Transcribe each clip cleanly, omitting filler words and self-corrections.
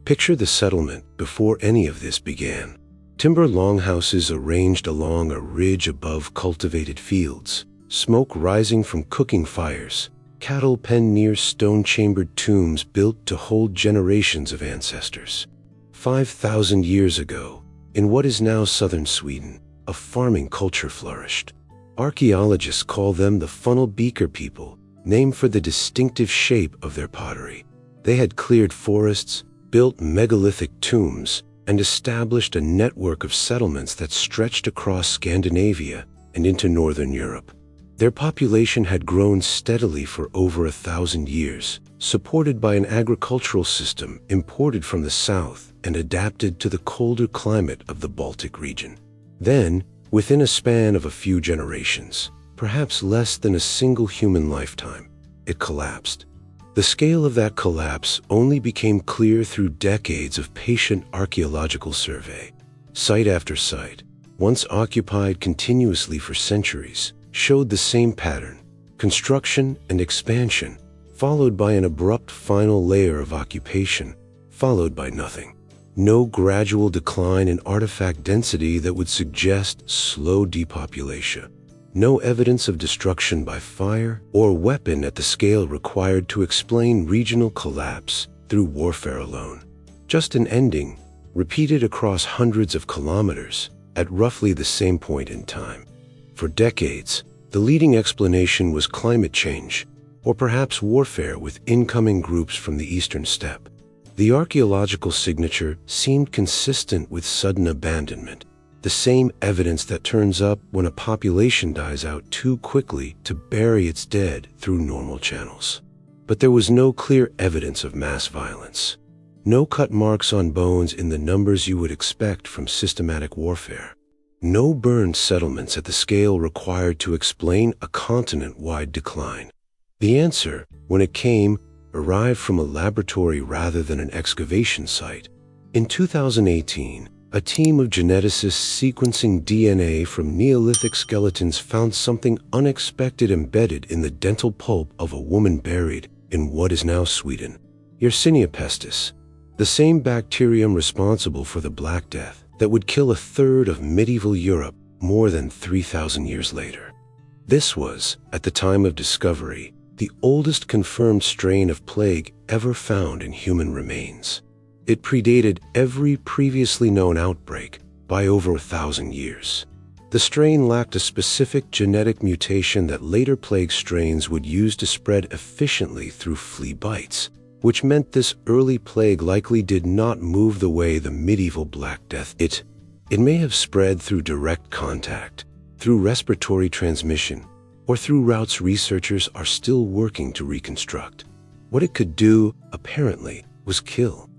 Picture the settlement before any of this began. Timber longhouses arranged along a ridge above cultivated fields, smoke rising from cooking fires, cattle penned near stone-chambered tombs built to hold generations of ancestors. 5,000 years ago, in what is now southern Sweden, a farming culture flourished. Archaeologists call them the funnel Beaker people, named for the distinctive shape of their pottery. They had cleared forests, built megalithic tombs, and established a network of settlements that stretched across Scandinavia and into northern Europe. Their population had grown steadily for over 1,000 years, supported by an agricultural system imported from the south and adapted to the colder climate of the Baltic region. Then, within a span of a few generations, perhaps less than a single human lifetime, it collapsed. The scale of that collapse only became clear through decades of patient archaeological survey. Site after site, once occupied continuously for centuries, showed the same pattern: construction and expansion, followed by an abrupt final layer of occupation, followed by nothing. No gradual decline in artifact density that would suggest slow depopulation. No evidence of destruction by fire or weapon at the scale required to explain regional collapse through warfare alone. Just an ending, repeated across hundreds of kilometers at roughly the same point in time. For decades, the leading explanation was climate change, or perhaps warfare with incoming groups from the eastern steppe. The archaeological signature seemed consistent with sudden abandonment, the same evidence that turns up when a population dies out too quickly to bury its dead through normal channels. But there was no clear evidence of mass violence. No cut marks on bones in the numbers you would expect from systematic warfare. No burned settlements at the scale required to explain a continent-wide decline. The answer, when it came, arrived from a laboratory rather than an excavation site. In 2018, a team of geneticists sequencing DNA from Neolithic skeletons found something unexpected embedded in the dental pulp of a woman buried in what is now Sweden. Yersinia pestis, the same bacterium responsible for the Black Death that would kill a third of medieval Europe more than 3,000 years later. This was, at the time of discovery, the oldest confirmed strain of plague ever found in human remains. It predated every previously known outbreak by over 1,000 years. The strain lacked a specific genetic mutation that later plague strains would use to spread efficiently through flea bites, which meant this early plague likely did not move the way the medieval Black Death did. It may have spread through direct contact, through respiratory transmission, or through routes researchers are still working to reconstruct. What it could do, apparently, was kill.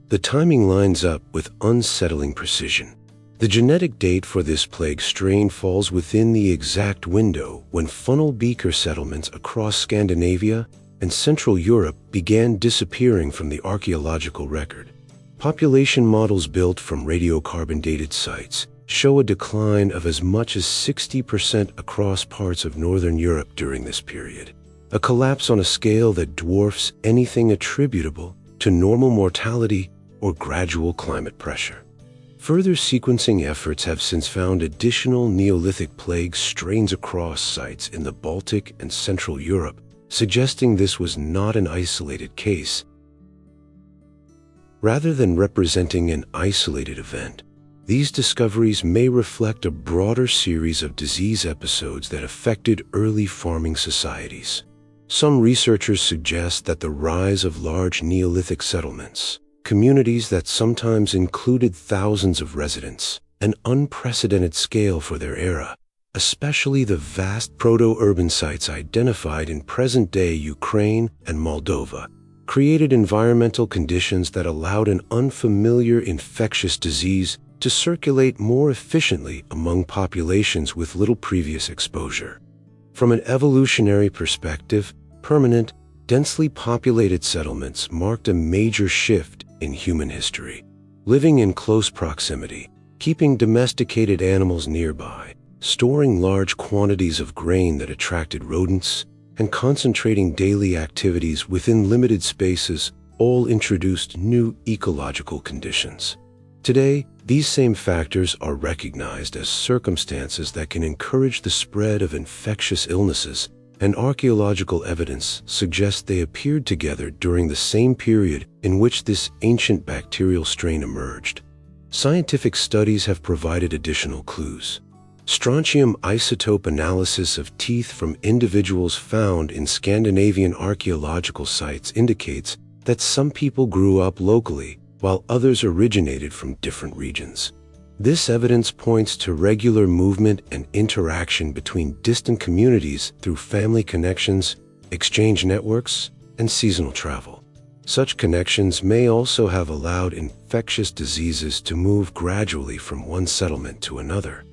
The timing lines up with unsettling precision. The genetic date for this plague strain falls within the exact window when funnel Beaker settlements across Scandinavia and Central Europe began disappearing from the archaeological record. Population models built from radiocarbon-dated sites show a decline of as much as 60% across parts of Northern Europe during this period, a collapse on a scale that dwarfs anything attributable to normal mortality or gradual climate pressure. Further sequencing efforts have since found additional Neolithic plague strains across sites in the Baltic and Central Europe, suggesting this was not an isolated case. Rather than representing an isolated event, these discoveries may reflect a broader series of disease episodes that affected early farming societies. Some researchers suggest that the rise of large Neolithic settlements, communities that sometimes included thousands of residents, an unprecedented scale for their era, especially the vast proto-urban sites identified in present-day Ukraine and Moldova, created environmental conditions that allowed an unfamiliar infectious disease to circulate more efficiently among populations with little previous exposure. From an evolutionary perspective, permanent, densely populated settlements marked a major shift in human history. Living in close proximity, keeping domesticated animals nearby, storing large quantities of grain that attracted rodents, and concentrating daily activities within limited spaces all introduced new ecological conditions. Today, these same factors are recognized as circumstances that can encourage the spread of infectious illnesses, and archaeological evidence suggests they appeared together during the same period in which this ancient bacterial strain emerged. Scientific studies have provided additional clues. Strontium isotope analysis of teeth from individuals found in Scandinavian archaeological sites indicates that some people grew up locally, while others originated from different regions. This evidence points to regular movement and interaction between distant communities through family connections, exchange networks, and seasonal travel. Such connections may also have allowed infectious diseases to move gradually from one settlement to another.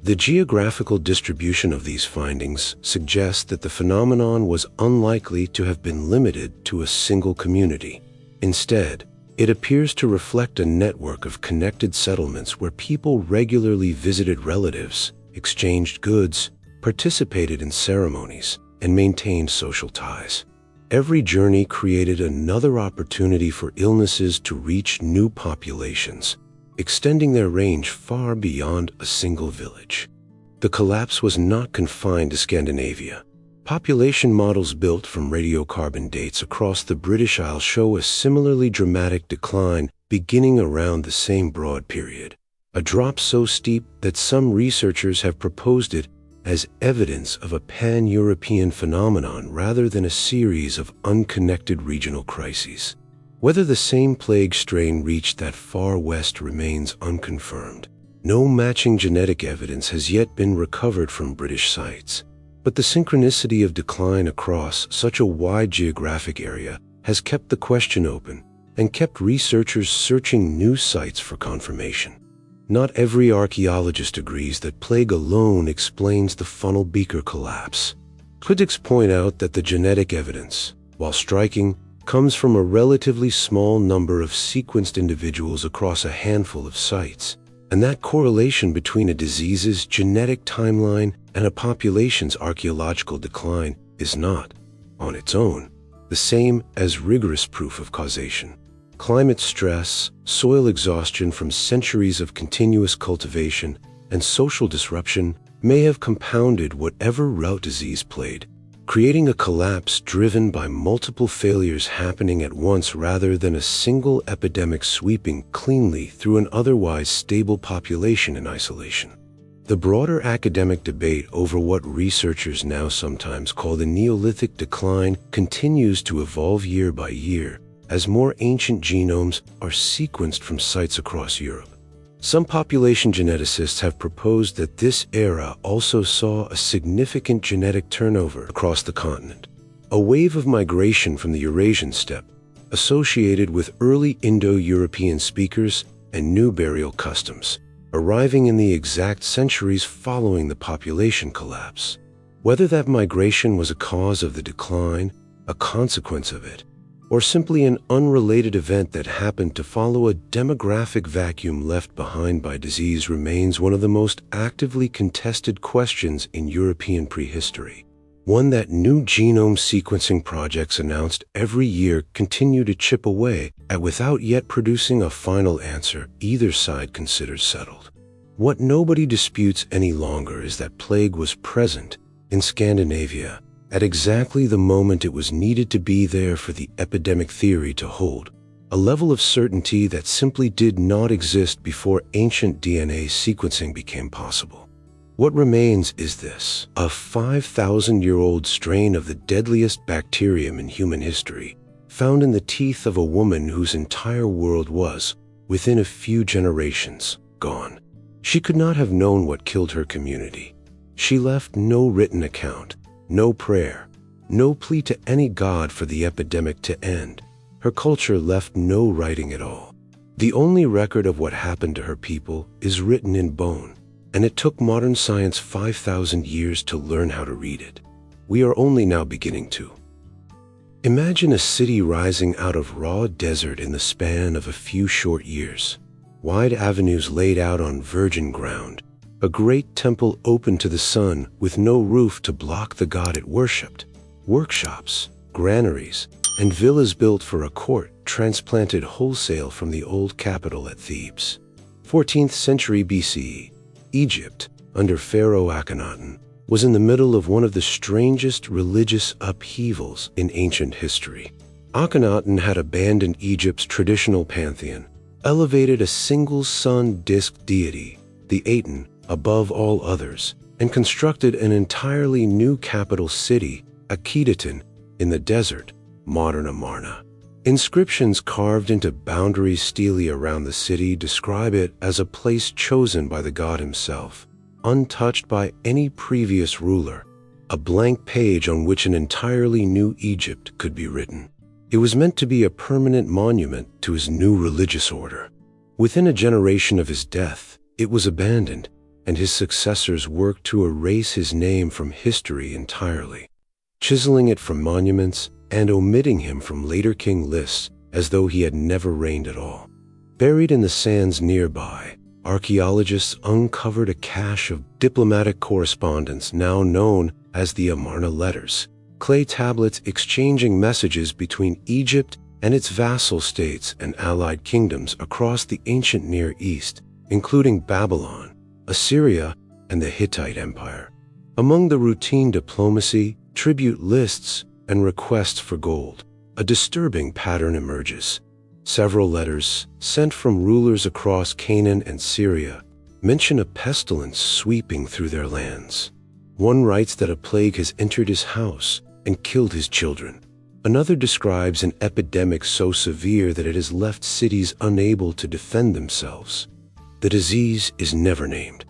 The geographical distribution of these findings suggests that the phenomenon was unlikely to have been limited to a single community. Instead, it appears to reflect a network of connected settlements where people regularly visited relatives, exchanged goods, participated in ceremonies, and maintained social ties. Every journey created another opportunity for illnesses to reach new populations, extending their range far beyond a single village. The collapse was not confined to Scandinavia. Population models built from radiocarbon dates across the British Isles show a similarly dramatic decline beginning around the same broad period, a drop so steep that some researchers have proposed it as evidence of a pan-European phenomenon rather than a series of unconnected regional crises. Whether the same plague strain reached that far west remains unconfirmed. No matching genetic evidence has yet been recovered from British sites. But the synchronicity of decline across such a wide geographic area has kept the question open and kept researchers searching new sites for confirmation. Not every archaeologist agrees that plague alone explains the funnel Beaker collapse. Critics point out that the genetic evidence, while striking, comes from a relatively small number of sequenced individuals across a handful of sites, and that correlation between a disease's genetic timeline and a population's archaeological decline is not, on its own, the same as rigorous proof of causation. Climate stress, soil exhaustion from centuries of continuous cultivation, and social disruption may have compounded whatever route disease played, creating a collapse driven by multiple failures happening at once rather than a single epidemic sweeping cleanly through an otherwise stable population in isolation. The broader academic debate over what researchers now sometimes call the Neolithic decline continues to evolve year by year as more ancient genomes are sequenced from sites across Europe. Some population geneticists have proposed that this era also saw a significant genetic turnover across the continent, a wave of migration from the Eurasian steppe, associated with early Indo-European speakers and new burial customs, arriving in the exact centuries following the population collapse. Whether that migration was a cause of the decline, a consequence of it, or simply an unrelated event that happened to follow a demographic vacuum left behind by disease remains one of the most actively contested questions in European prehistory. One that new genome sequencing projects announced every year continue to chip away at without yet producing a final answer either side considers settled. What nobody disputes any longer is that plague was present in Scandinavia at exactly the moment it was needed to be there for the epidemic theory to hold, a level of certainty that simply did not exist before ancient DNA sequencing became possible. What remains is this: a 5,000-year-old strain of the deadliest bacterium in human history, found in the teeth of a woman whose entire world was, within a few generations, gone. She could not have known what killed her community. She left no written account, no prayer, no plea to any god for the epidemic to end. Her culture left no writing at all. The only record of what happened to her people is written in bone, and it took modern science 5,000 years to learn how to read it. We are only now beginning to. Imagine a city rising out of raw desert in the span of a few short years. Wide avenues laid out on virgin ground, a great temple open to the sun with no roof to block the god it worshipped, workshops, granaries, and villas built for a court transplanted wholesale from the old capital at Thebes. 14th century BCE, Egypt, under Pharaoh Akhenaten, was in the middle of one of the strangest religious upheavals in ancient history. Akhenaten had abandoned Egypt's traditional pantheon, elevated a single sun-disk deity, the Aten, above all others, and constructed an entirely new capital city, Akhetaten, in the desert, modern Amarna. Inscriptions carved into boundary stele around the city describe it as a place chosen by the god himself, untouched by any previous ruler, a blank page on which an entirely new Egypt could be written. It was meant to be a permanent monument to his new religious order. Within a generation of his death, it was abandoned, and his successors worked to erase his name from history entirely, chiseling it from monuments and omitting him from later king lists as though he had never reigned at all. Buried in the sands nearby, archaeologists uncovered a cache of diplomatic correspondence now known as the Amarna letters, clay tablets exchanging messages between Egypt and its vassal states and allied kingdoms across the ancient Near East, including Babylon, Assyria, and the Hittite Empire. Among the routine diplomacy, tribute lists, and requests for gold, a disturbing pattern emerges. Several letters, sent from rulers across Canaan and Syria, mention a pestilence sweeping through their lands. One writes that a plague has entered his house and killed his children. Another describes an epidemic so severe that it has left cities unable to defend themselves. The disease is never named.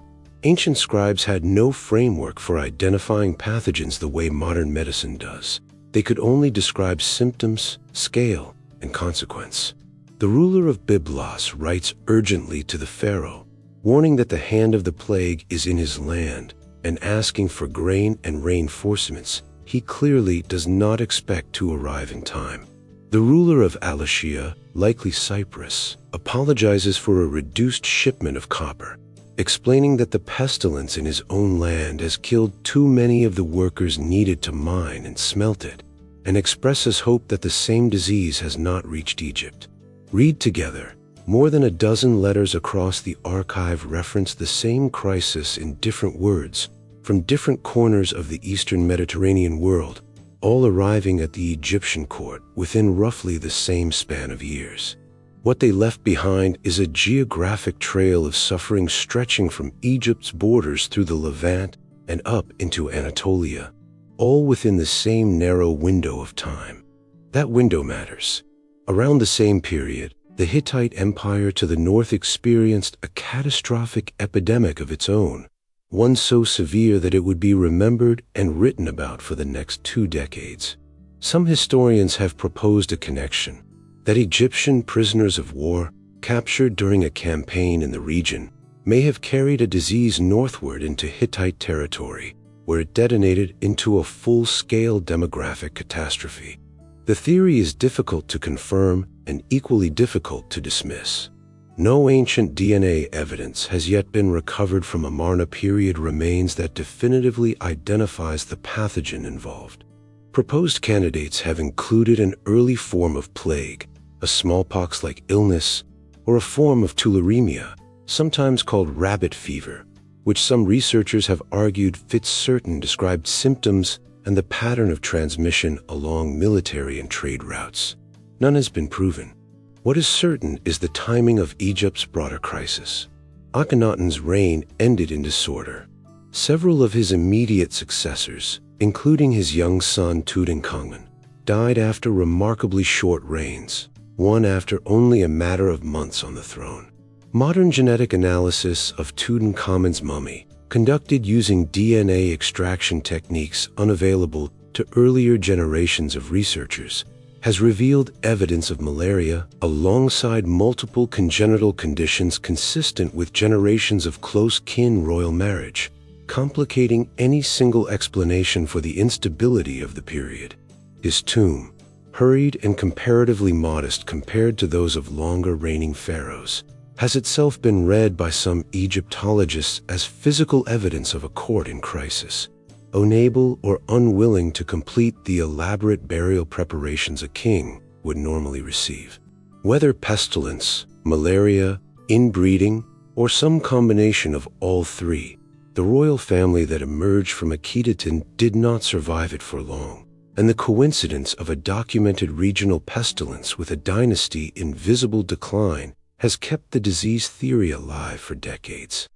Ancient scribes had no framework for identifying pathogens the way modern medicine does. They could only describe symptoms, scale, and consequence. The ruler of Byblos writes urgently to the pharaoh, warning that the hand of the plague is in his land and asking for grain and reinforcements he clearly does not expect to arrive in time. The ruler of Alashia, likely Cyprus, apologizes for a reduced shipment of copper, explaining that the pestilence in his own land has killed too many of the workers needed to mine and smelt it, and expresses hope that the same disease has not reached Egypt. Read together. More than a dozen letters across the archive reference the same crisis in different words, from different corners of the Eastern Mediterranean world, all arriving at the Egyptian court within roughly the same span of years. What they left behind is a geographic trail of suffering stretching from Egypt's borders through the Levant and up into Anatolia, all within the same narrow window of time. That window matters. Around the same period, the Hittite Empire to the north experienced a catastrophic epidemic of its own, one so severe that it would be remembered and written about for the next 2 decades. Some historians have proposed a connection, that Egyptian prisoners of war, captured during a campaign in the region, may have carried a disease northward into Hittite territory, where it detonated into a full-scale demographic catastrophe. The theory is difficult to confirm and equally difficult to dismiss. No ancient DNA evidence has yet been recovered from Amarna period remains that definitively identifies the pathogen involved. Proposed candidates have included an early form of plague, a smallpox-like illness, or a form of tularemia, sometimes called rabbit fever, which some researchers have argued fits certain described symptoms and the pattern of transmission along military and trade routes. None has been proven. What is certain is the timing of Egypt's broader crisis. Akhenaten's reign ended in disorder. Several of his immediate successors, including his young son Tutankhamun, died after remarkably short reigns, one after only a matter of months on the throne. Modern genetic analysis of Tutankhamun's mummy, conducted using DNA extraction techniques unavailable to earlier generations of researchers, has revealed evidence of malaria alongside multiple congenital conditions consistent with generations of close-kin royal marriage, complicating any single explanation for the instability of the period. His tomb, hurried and comparatively modest compared to those of longer reigning pharaohs, has itself been read by some Egyptologists as physical evidence of a court in crisis. unable or unwilling to complete the elaborate burial preparations a king would normally receive. Whether pestilence, malaria, inbreeding, or some combination of all three, the royal family that emerged from Hittite did not survive it for long, and the coincidence of a documented regional pestilence with a dynasty in visible decline has kept the disease theory alive for decades.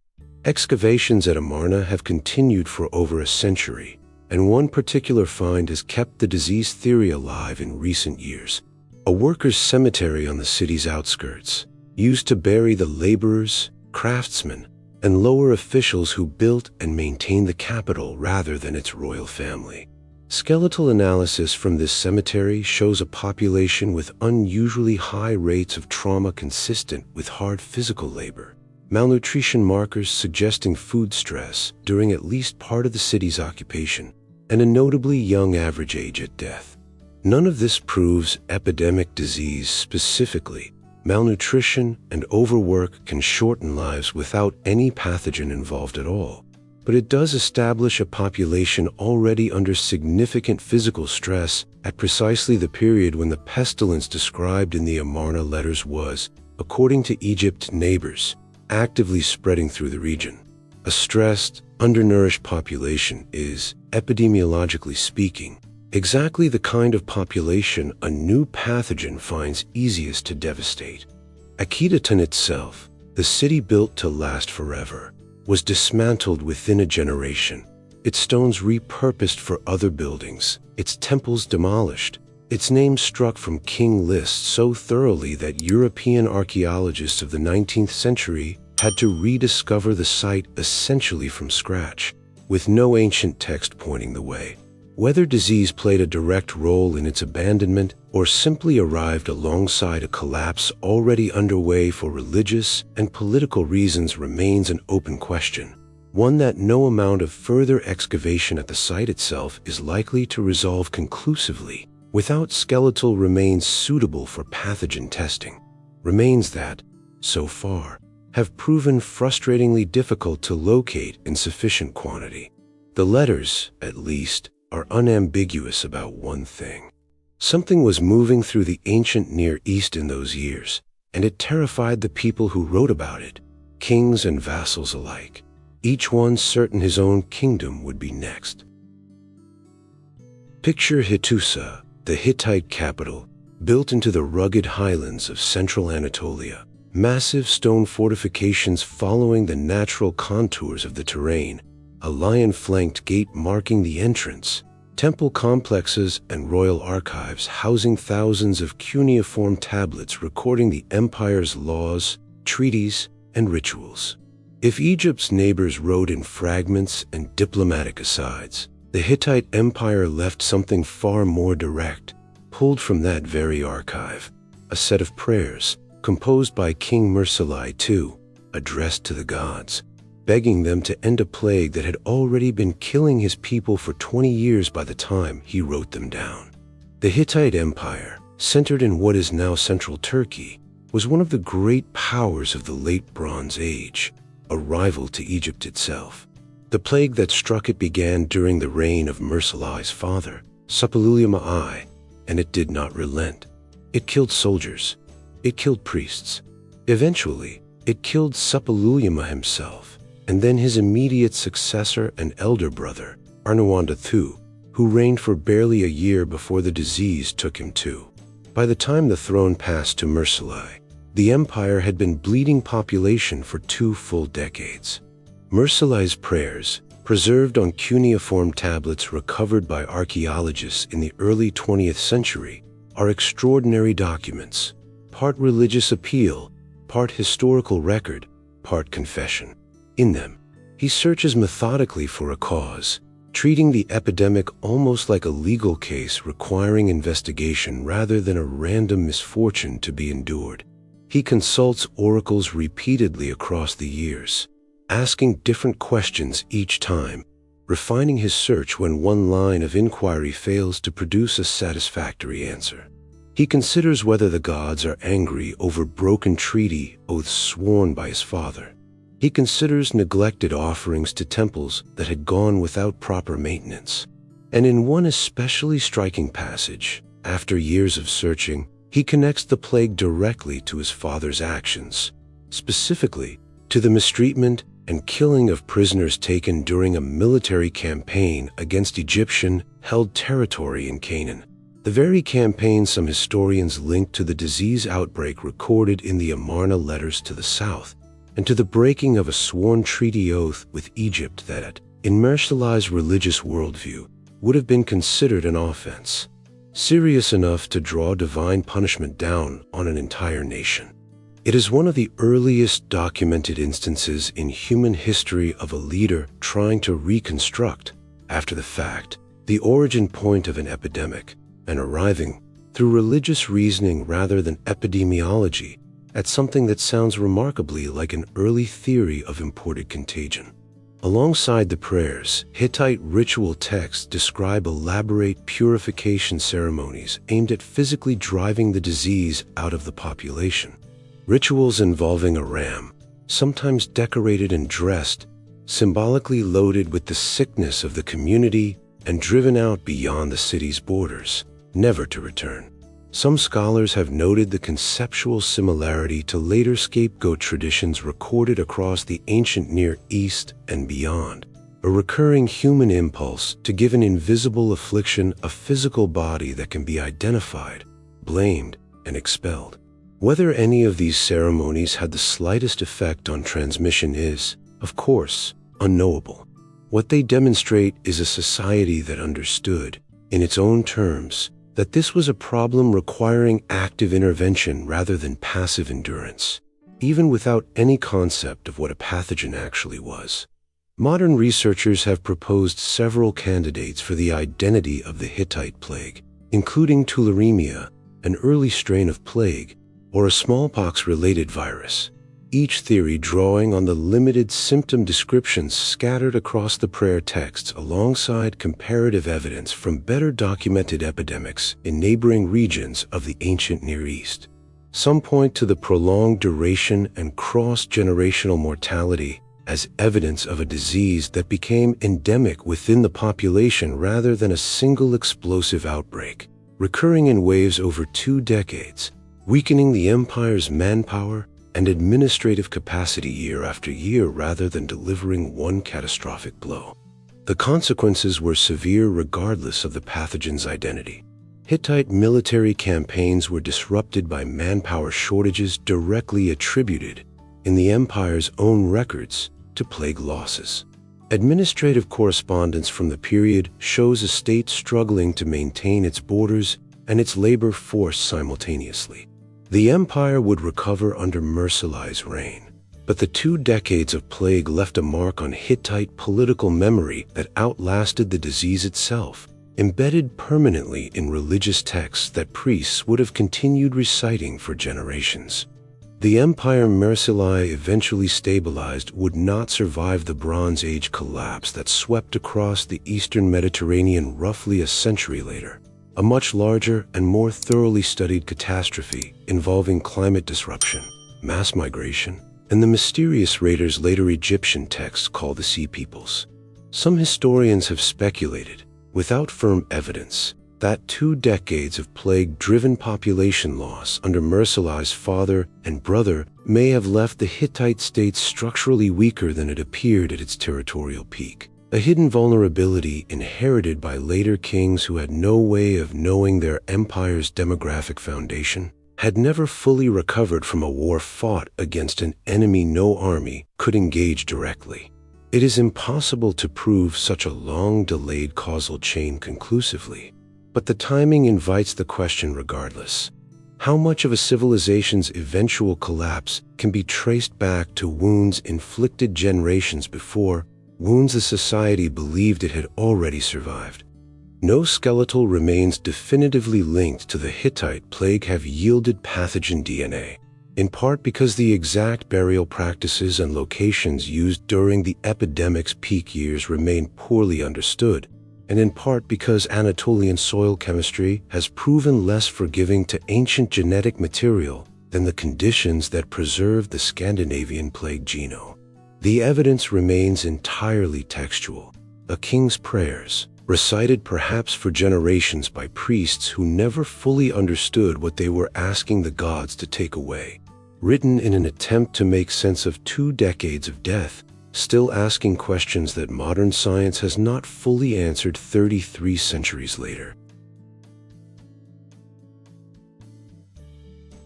Excavations at Amarna have continued for over a century, and one particular find has kept the disease theory alive in recent years. A workers' cemetery on the city's outskirts, used to bury the laborers, craftsmen, and lower officials who built and maintained the capital rather than its royal family. Skeletal analysis from this cemetery shows a population with unusually high rates of trauma consistent with hard physical labor, malnutrition markers suggesting food stress during at least part of the city's occupation, and a notably young average age at death. None of this proves epidemic disease specifically. Malnutrition and overwork can shorten lives without any pathogen involved at all, but it does establish a population already under significant physical stress at precisely the period when the pestilence described in the Amarna letters was, according to Egypt's neighbors, actively spreading through the region. A stressed, undernourished population is, epidemiologically speaking, exactly the kind of population a new pathogen finds easiest to devastate. Hittite itself, the city built to last forever, was dismantled within a generation, its stones repurposed for other buildings, its temples demolished, its name struck from king lists so thoroughly that European archaeologists of the 19th century had to rediscover the site essentially from scratch, with no ancient text pointing the way. Whether disease played a direct role in its abandonment or simply arrived alongside a collapse already underway for religious and political reasons remains an open question, one that no amount of further excavation at the site itself is likely to resolve conclusively without skeletal remains suitable for pathogen testing, remains that, so far, have proven frustratingly difficult to locate in sufficient quantity. The letters, at least, are unambiguous about one thing. Something was moving through the ancient Near East in those years, and it terrified the people who wrote about it, kings and vassals alike, each one certain his own kingdom would be next. Picture Hattusa, the Hittite capital, built into the rugged highlands of central Anatolia, massive stone fortifications following the natural contours of the terrain, a lion-flanked gate marking the entrance, temple complexes and royal archives housing thousands of cuneiform tablets recording the empire's laws, treaties, and rituals. If Egypt's neighbors wrote in fragments and diplomatic asides, the Hittite Empire left something far more direct, pulled from that very archive, a set of prayers composed by King Mursalai II, addressed to the gods, begging them to end a plague that had already been killing his people for 20 years by the time he wrote them down. The Hittite Empire, centered in what is now central Turkey, was one of the great powers of the late Bronze Age, a rival to Egypt itself. The plague that struck it began during the reign of Mursalai's father, Suppiluliuma I, and it did not relent. It killed soldiers. It killed priests. Eventually, it killed Suppiluliuma himself, and then his immediate successor and elder brother, Arnawanda II, who reigned for barely a year before the disease took him too. By the time the throne passed to Mursalai, the empire had been bleeding population for 2 full decades. Mursalai's prayers, preserved on cuneiform tablets recovered by archaeologists in the early 20th century, are extraordinary documents, part religious appeal, part historical record, part confession. In them, he searches methodically for a cause, treating the epidemic almost like a legal case requiring investigation rather than a random misfortune to be endured. He consults oracles repeatedly across the years, asking different questions each time, refining his search when one line of inquiry fails to produce a satisfactory answer. He considers whether the gods are angry over broken treaty oaths sworn by his father. He considers neglected offerings to temples that had gone without proper maintenance. And in one especially striking passage, after years of searching, he connects the plague directly to his father's actions, specifically to the mistreatment and killing of prisoners taken during a military campaign against Egyptian-held territory in Canaan. The very campaign some historians link to the disease outbreak recorded in the Amarna letters to the south, and to the breaking of a sworn treaty oath with Egypt that, in Merciali's religious worldview, would have been considered an offense, serious enough to draw divine punishment down on an entire nation. It is one of the earliest documented instances in human history of a leader trying to reconstruct, after the fact, the origin point of an epidemic, and arriving, through religious reasoning rather than epidemiology, at something that sounds remarkably like an early theory of imported contagion. Alongside the prayers, Hittite ritual texts describe elaborate purification ceremonies aimed at physically driving the disease out of the population. Rituals involving a ram, sometimes decorated and dressed, symbolically loaded with the sickness of the community and driven out beyond the city's borders, never to return. Some scholars have noted the conceptual similarity to later scapegoat traditions recorded across the ancient Near East and beyond, a recurring human impulse to give an invisible affliction a physical body that can be identified, blamed, and expelled. Whether any of these ceremonies had the slightest effect on transmission is, of course, unknowable. What they demonstrate is a society that understood, in its own terms, that this was a problem requiring active intervention rather than passive endurance, even without any concept of what a pathogen actually was. Modern researchers have proposed several candidates for the identity of the Hittite plague, including tularemia, an early strain of plague, or a smallpox-related virus, each theory drawing on the limited symptom descriptions scattered across the prayer texts alongside comparative evidence from better documented epidemics in neighboring regions of the ancient Near East. Some point to the prolonged duration and cross-generational mortality as evidence of a disease that became endemic within the population rather than a single explosive outbreak, recurring in waves over 2 decades, weakening the empire's manpower and administrative capacity year after year rather than delivering one catastrophic blow. The consequences were severe regardless of the pathogen's identity. Hittite military campaigns were disrupted by manpower shortages directly attributed, in the empire's own records, to plague losses. Administrative correspondence from the period shows a state struggling to maintain its borders and its labor force simultaneously. The empire would recover under Merciali's reign, but the 2 decades of plague left a mark on Hittite political memory that outlasted the disease itself, embedded permanently in religious texts that priests would have continued reciting for generations. The empire Mercilli eventually stabilized would not survive the Bronze Age collapse that swept across the eastern Mediterranean roughly a century later. A much larger and more thoroughly studied catastrophe involving climate disruption, mass migration, and the mysterious raiders later Egyptian texts call the Sea Peoples. Some historians have speculated, without firm evidence, that 2 decades of plague-driven population loss under Mercilli's father and brother may have left the Hittite state structurally weaker than it appeared at its territorial peak. A hidden vulnerability inherited by later kings who had no way of knowing their empire's demographic foundation, had never fully recovered from a war fought against an enemy no army could engage directly. It is impossible to prove such a long-delayed causal chain conclusively, but the timing invites the question regardless. How much of a civilization's eventual collapse can be traced back to wounds inflicted generations before, wounds the society believed it had already survived? No skeletal remains definitively linked to the Hittite plague have yielded pathogen DNA, in part because the exact burial practices and locations used during the epidemic's peak years remain poorly understood, and in part because Anatolian soil chemistry has proven less forgiving to ancient genetic material than the conditions that preserved the Scandinavian plague genome. The evidence remains entirely textual, a king's prayers, recited perhaps for generations by priests who never fully understood what they were asking the gods to take away, written in an attempt to make sense of 2 decades of death, still asking questions that modern science has not fully answered 33 centuries later.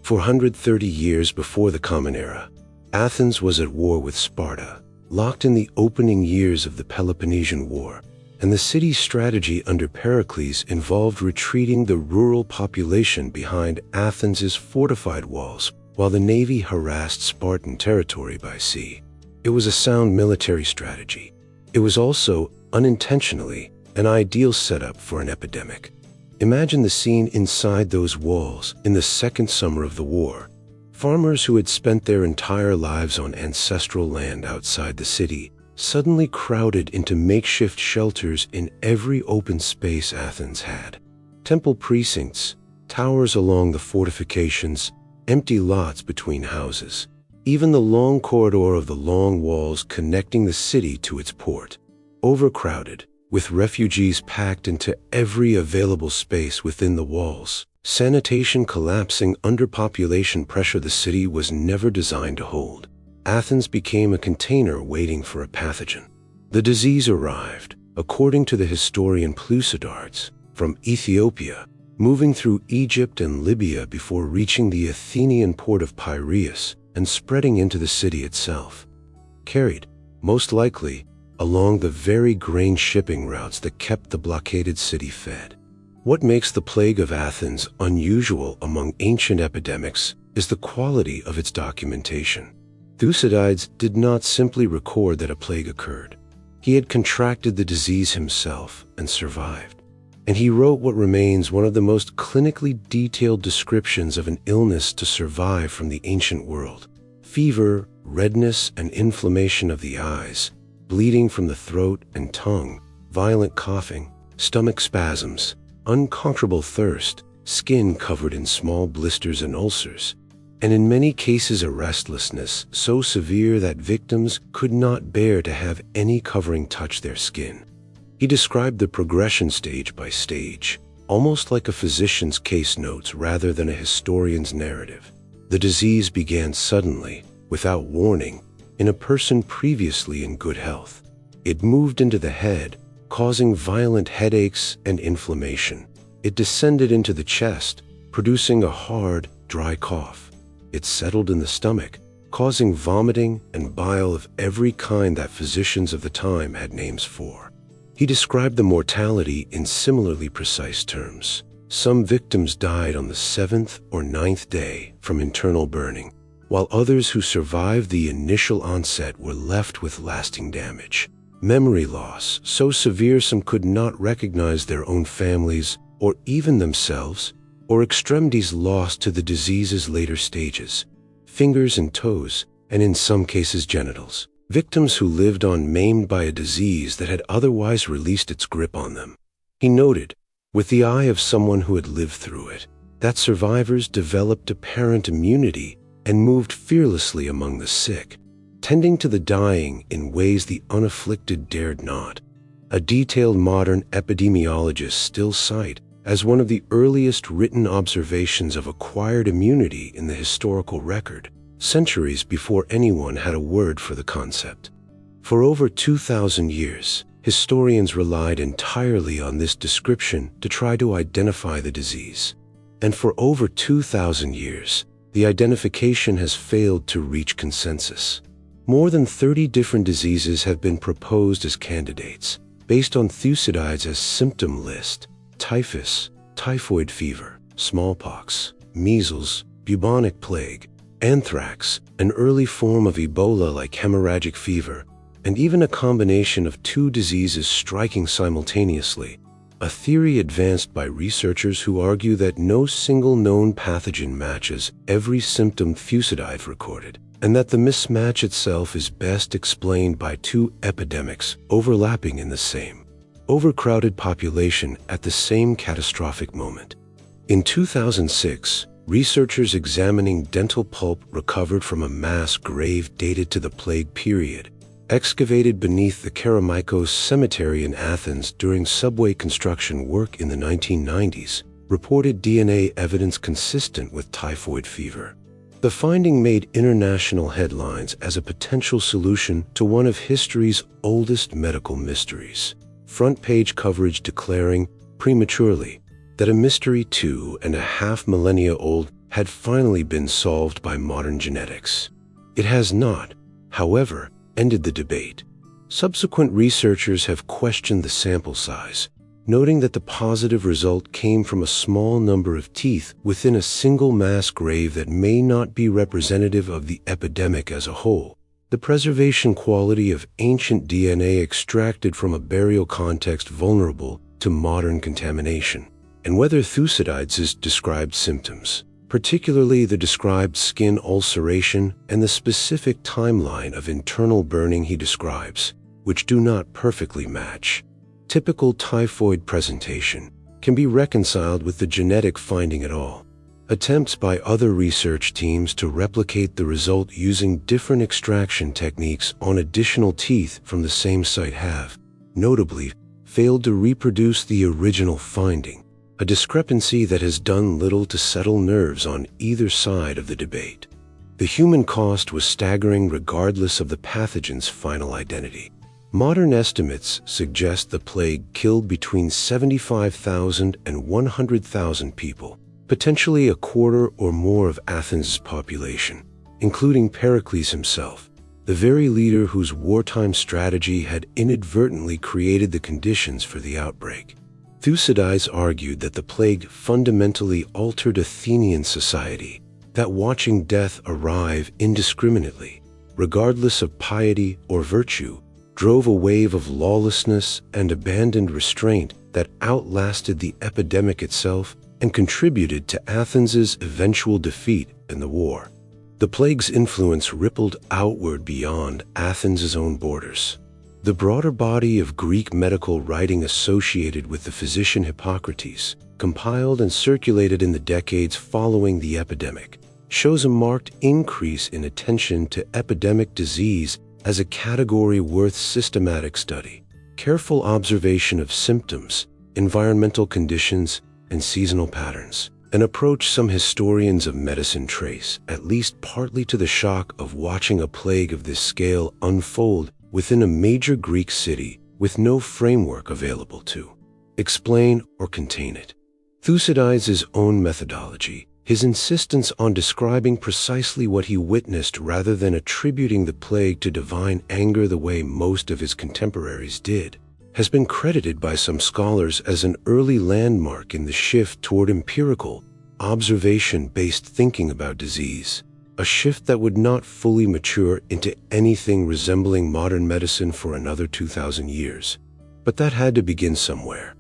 430 years before the Common Era, Athens was at war with Sparta, locked in the opening years of the Peloponnesian War, and the city's strategy under Pericles involved retreating the rural population behind Athens's fortified walls while the navy harassed Spartan territory by sea. It was a sound military strategy. It was also, unintentionally, an ideal setup for an epidemic. Imagine the scene inside those walls in the second summer of the war. Farmers who had spent their entire lives on ancestral land outside the city suddenly crowded into makeshift shelters in every open space Athens had. Temple precincts, towers along the fortifications, empty lots between houses, even the long corridor of the long walls connecting the city to its port. Overcrowded, with refugees packed into every available space within the walls, sanitation collapsing under population pressure the city was never designed to hold. Athens became a container waiting for a pathogen. The disease arrived, according to the historian Plucidards, from Ethiopia, moving through Egypt and Libya before reaching the Athenian port of Piraeus and spreading into the city itself. Carried, most likely, along the very grain shipping routes that kept the blockaded city fed. What makes the Plague of Athens unusual among ancient epidemics is the quality of its documentation. Thucydides did not simply record that a plague occurred. He had contracted the disease himself and survived. And he wrote what remains one of the most clinically detailed descriptions of an illness to survive from the ancient world. Fever, redness and inflammation of the eyes, bleeding from the throat and tongue, violent coughing, stomach spasms, unconquerable thirst, skin covered in small blisters and ulcers, and in many cases a restlessness so severe that victims could not bear to have any covering touch their skin. He described the progression stage by stage, almost like a physician's case notes rather than a historian's narrative. The disease began suddenly, without warning, in a person previously in good health. It moved into the head, causing violent headaches and inflammation. It descended into the chest, producing a hard, dry cough. It settled in the stomach, causing vomiting and bile of every kind that physicians of the time had names for. He described the mortality in similarly precise terms. Some victims died on the 7th or 9th day from internal burning, while others who survived the initial onset were left with lasting damage. Memory loss, so severe some could not recognize their own families or even themselves, or extremities lost to the disease's later stages, fingers and toes, and in some cases genitals. Victims who lived on maimed by a disease that had otherwise released its grip on them. He noted, with the eye of someone who had lived through it, that survivors developed apparent immunity and moved fearlessly among the sick, tending to the dying in ways the unafflicted dared not. A detailed modern epidemiologist still cite as one of the earliest written observations of acquired immunity in the historical record, centuries before anyone had a word for the concept. For over 2,000 years, historians relied entirely on this description to try to identify the disease. And for over 2,000 years, the identification has failed to reach consensus. More than 30 different diseases have been proposed as candidates, based on Thucydides' symptom list: typhus, typhoid fever, smallpox, measles, bubonic plague, anthrax, an early form of Ebola like hemorrhagic fever, and even a combination of 2 diseases striking simultaneously, a theory advanced by researchers who argue that no single known pathogen matches every symptom Thucydides recorded, and that the mismatch itself is best explained by 2 epidemics overlapping in the same overcrowded population at the same catastrophic moment. In 2006, researchers examining dental pulp recovered from a mass grave dated to the plague period excavated beneath the Kerameikos Cemetery in Athens during subway construction work in the 1990s, reported DNA evidence consistent with typhoid fever. The finding made international headlines as a potential solution to one of history's oldest medical mysteries. Front-page coverage declaring, prematurely, that a mystery 2.5 millennia old had finally been solved by modern genetics. It has not, however, ended the debate. Subsequent researchers have questioned the sample size, noting that the positive result came from a small number of teeth within a single mass grave that may not be representative of the epidemic as a whole. The preservation quality of ancient DNA extracted from a burial context vulnerable to modern contamination, and whether Thucydides' described symptoms, particularly the described skin ulceration and the specific timeline of internal burning he describes, which do not perfectly match typical typhoid presentation, can be reconciled with the genetic finding at all. Attempts by other research teams to replicate the result using different extraction techniques on additional teeth from the same site have, notably, failed to reproduce the original finding, a discrepancy that has done little to settle nerves on either side of the debate. The human cost was staggering regardless of the pathogen's final identity. Modern estimates suggest the plague killed between 75,000 and 100,000 people, potentially a quarter or more of Athens' population, including Pericles himself, the very leader whose wartime strategy had inadvertently created the conditions for the outbreak. Thucydides argued that the plague fundamentally altered Athenian society, that watching death arrive indiscriminately, regardless of piety or virtue, drove a wave of lawlessness and abandoned restraint that outlasted the epidemic itself and contributed to Athens' eventual defeat in the war. The plague's influence rippled outward beyond Athens' own borders. The broader body of Greek medical writing associated with the physician Hippocrates, compiled and circulated in the decades following the epidemic, shows a marked increase in attention to epidemic disease as a category worth systematic study. Careful observation of symptoms, environmental conditions, and seasonal patterns, an approach some historians of medicine trace, at least partly to the shock of watching a plague of this scale unfold within a major Greek city with no framework available to explain or contain it. Thucydides' own methodology, his insistence on describing precisely what he witnessed rather than attributing the plague to divine anger the way most of his contemporaries did, has been credited by some scholars as an early landmark in the shift toward empirical, observation-based thinking about disease, a shift that would not fully mature into anything resembling modern medicine for another 2,000 years. But that had to begin somewhere.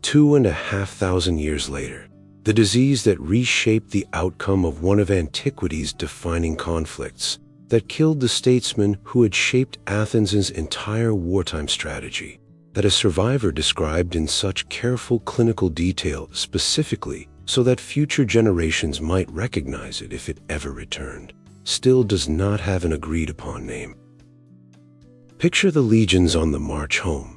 2,500 years later, the disease that reshaped the outcome of one of antiquity's defining conflicts, that killed the statesman who had shaped Athens' entire wartime strategy, that a survivor described in such careful clinical detail specifically so that future generations might recognize it if it ever returned, still does not have an agreed-upon name. Picture the legions on the march home.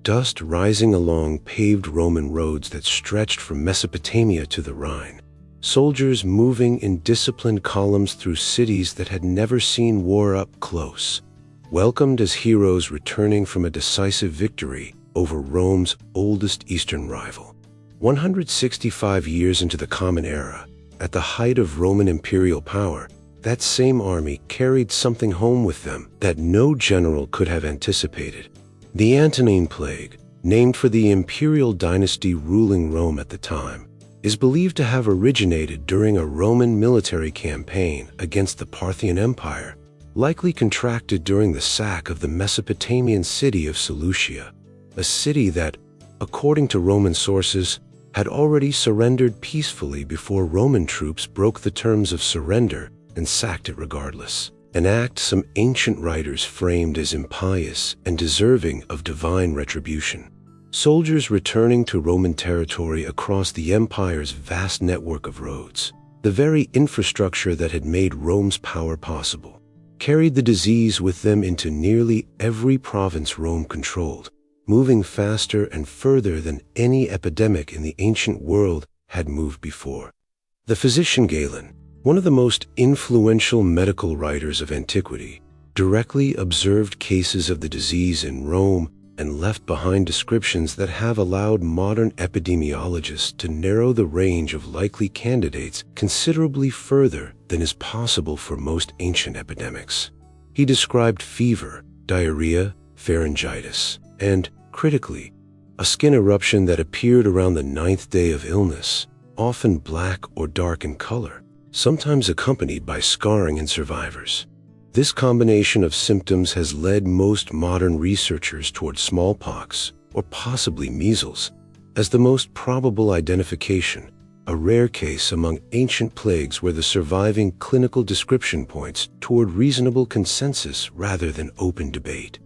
Dust rising along paved Roman roads that stretched from Mesopotamia to the Rhine. Soldiers moving in disciplined columns through cities that had never seen war up close. Welcomed as heroes returning from a decisive victory over Rome's oldest Eastern rival. 165 years into the Common Era, at the height of Roman imperial power, that same army carried something home with them that no general could have anticipated. The Antonine Plague, named for the imperial dynasty ruling Rome at the time, is believed to have originated during a Roman military campaign against the Parthian Empire, likely contracted during the sack of the Mesopotamian city of Seleucia, a city that, according to Roman sources, had already surrendered peacefully before Roman troops broke the terms of surrender and sacked it regardless. An act some ancient writers framed as impious and deserving of divine retribution. Soldiers returning to Roman territory across the empire's vast network of roads, the very infrastructure that had made Rome's power possible, carried the disease with them into nearly every province Rome controlled, moving faster and further than any epidemic in the ancient world had moved before. The physician Galen, one of the most influential medical writers of antiquity, directly observed cases of the disease in Rome and left behind descriptions that have allowed modern epidemiologists to narrow the range of likely candidates considerably further than is possible for most ancient epidemics. He described fever, diarrhea, pharyngitis, and, critically, a skin eruption that appeared around the 9th day of illness, often black or dark in color, sometimes accompanied by scarring in survivors. This combination of symptoms has led most modern researchers toward smallpox, or possibly measles, as the most probable identification, a rare case among ancient plagues where the surviving clinical description points toward reasonable consensus rather than open debate.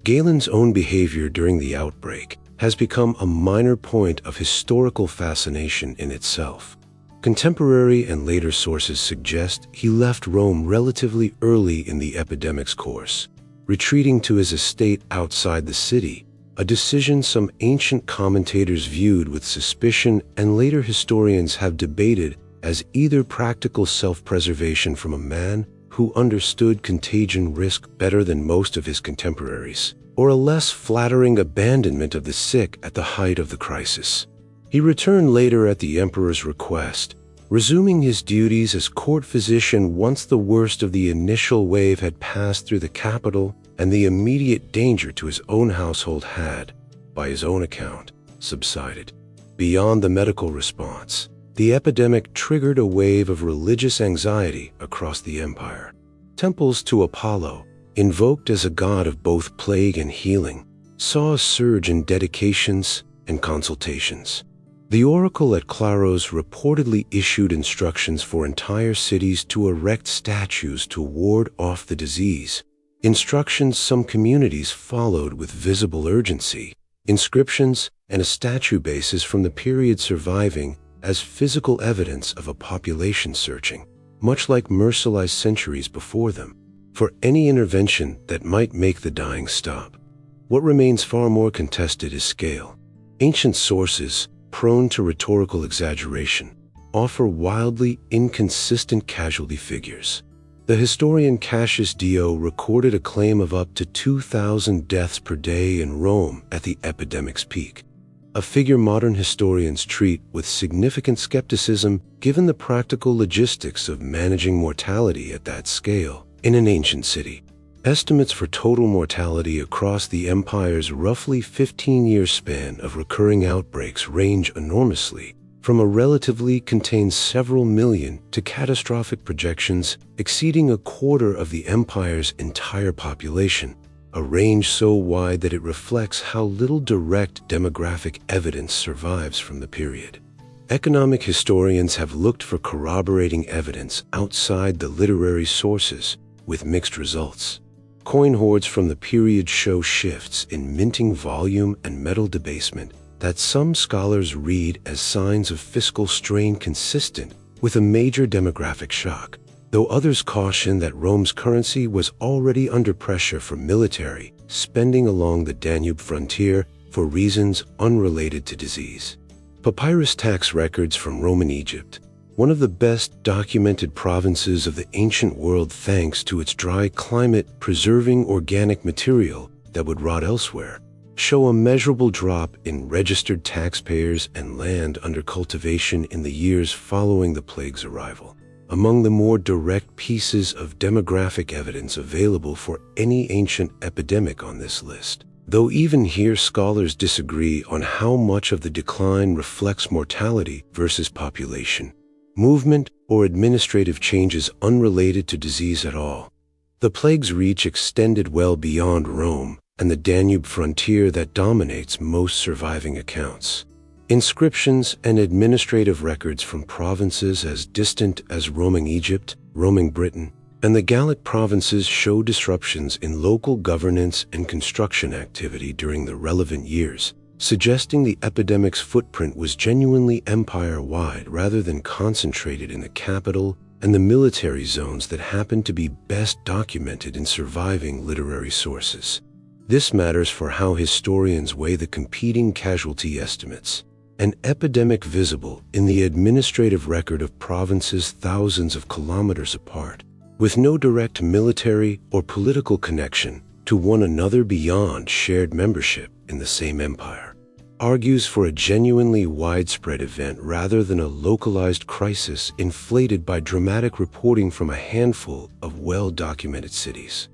Galen's own behavior during the outbreak has become a minor point of historical fascination in itself. Contemporary and later sources suggest he left Rome relatively early in the epidemic's course, retreating to his estate outside the city, a decision some ancient commentators viewed with suspicion and later historians have debated as either practical self-preservation from a man who understood contagion risk better than most of his contemporaries, or a less flattering abandonment of the sick at the height of the crisis. He returned later at the emperor's request, resuming his duties as court physician once the worst of the initial wave had passed through the capital and the immediate danger to his own household had, by his own account, subsided. Beyond the medical response, the epidemic triggered a wave of religious anxiety across the empire. Temples to Apollo, invoked as a god of both plague and healing, saw a surge in dedications and consultations. The oracle at Claros reportedly issued instructions for entire cities to erect statues to ward off the disease, instructions some communities followed with visible urgency, inscriptions and a statue basis from the period surviving as physical evidence of a population searching, much like Marcellus centuries before them, for any intervention that might make the dying stop. What remains far more contested is scale. Ancient sources, prone to rhetorical exaggeration, offer wildly inconsistent casualty figures. The historian Cassius Dio recorded a claim of up to 2,000 deaths per day in Rome at the epidemic's peak, a figure modern historians treat with significant skepticism given the practical logistics of managing mortality at that scale in an ancient city. Estimates for total mortality across the empire's roughly 15-year span of recurring outbreaks range enormously, from a relatively contained several million to catastrophic projections exceeding a quarter of the empire's entire population, a range so wide that it reflects how little direct demographic evidence survives from the period. Economic historians have looked for corroborating evidence outside the literary sources, with mixed results. Coin hoards from the period show shifts in minting volume and metal debasement that some scholars read as signs of fiscal strain consistent with a major demographic shock, though others caution that Rome's currency was already under pressure from military spending along the Danube frontier for reasons unrelated to disease. Papyrus tax records from Roman Egypt, one of the best documented provinces of the ancient world thanks to its dry climate preserving organic material that would rot elsewhere, show a measurable drop in registered taxpayers and land under cultivation in the years following the plague's arrival. Among the more direct pieces of demographic evidence available for any ancient epidemic on this list, though even here scholars disagree on how much of the decline reflects mortality versus population, movement, or administrative changes unrelated to disease at all. The plague's reach extended well beyond Rome and the Danube frontier that dominates most surviving accounts. Inscriptions and administrative records from provinces as distant as Roman Egypt, Roman Britain, and the Gallic provinces show disruptions in local governance and construction activity during the relevant years, suggesting the epidemic's footprint was genuinely empire-wide rather than concentrated in the capital and the military zones that happen to be best documented in surviving literary sources. This matters for how historians weigh the competing casualty estimates. An epidemic visible in the administrative record of provinces thousands of kilometers apart, with no direct military or political connection to one another beyond shared membership in the same empire, argues for a genuinely widespread event rather than a localized crisis inflated by dramatic reporting from a handful of well-documented cities.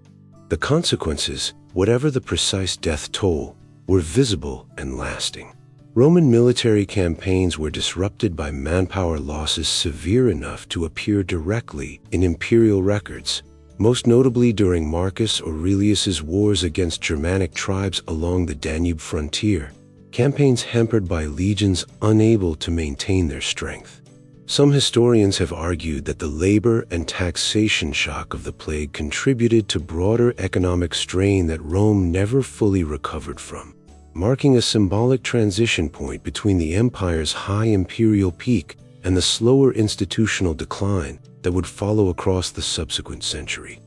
The consequences, whatever the precise death toll, were visible and lasting. Roman military campaigns were disrupted by manpower losses severe enough to appear directly in imperial records, most notably during Marcus Aurelius's wars against Germanic tribes along the Danube frontier, campaigns hampered by legions unable to maintain their strength. Some historians have argued that the labor and taxation shock of the plague contributed to broader economic strain that Rome never fully recovered from, marking a symbolic transition point between the empire's high imperial peak and the slower institutional decline that would follow across the subsequent century.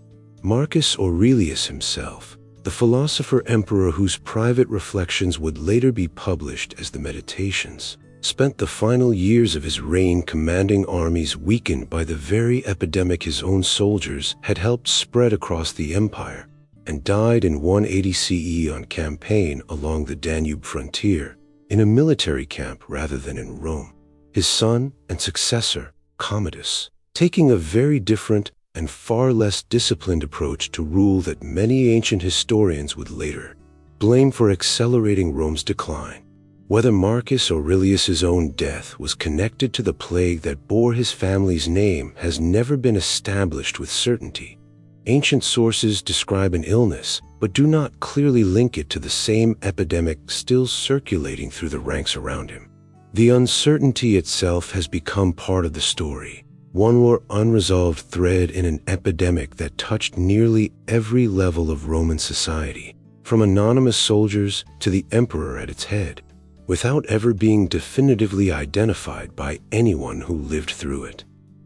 Marcus Aurelius himself, the philosopher-emperor whose private reflections would later be published as the Meditations, spent the final years of his reign commanding armies weakened by the very epidemic his own soldiers had helped spread across the empire, and died in 180 CE on campaign along the Danube frontier, in a military camp rather than in Rome. His son and successor, Commodus, taking a very different and far less disciplined approach to rule that many ancient historians would later blame for accelerating Rome's decline. Whether Marcus Aurelius's own death was connected to the plague that bore his family's name has never been established with certainty. Ancient sources describe an illness, but do not clearly link it to the same epidemic still circulating through the ranks around him. The uncertainty itself has become part of the story, one more unresolved thread in an epidemic that touched nearly every level of Roman society, from anonymous soldiers to the emperor at its head, without ever being definitively identified by anyone who lived through it.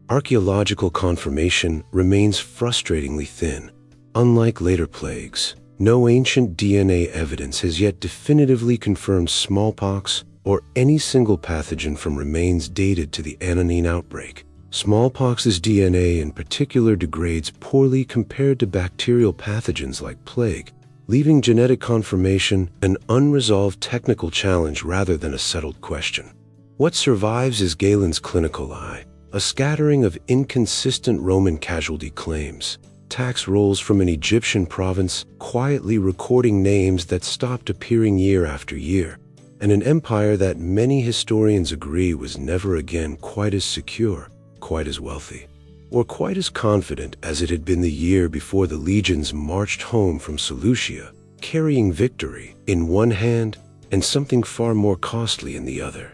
Archaeological confirmation remains frustratingly thin. Unlike later plagues, no ancient DNA evidence has yet definitively confirmed smallpox or any single pathogen from remains dated to the Antonine outbreak. Smallpox's DNA in particular degrades poorly compared to bacterial pathogens like plague, leaving genetic confirmation an unresolved technical challenge rather than a settled question. What survives is Galen's clinical eye, a scattering of inconsistent Roman casualty claims, tax rolls from an Egyptian province quietly recording names that stopped appearing year after year, and an empire that many historians agree was never again quite as secure, quite as wealthy, or quite as confident as it had been the year before the legions marched home from Seleucia, carrying victory in one hand and something far more costly in the other.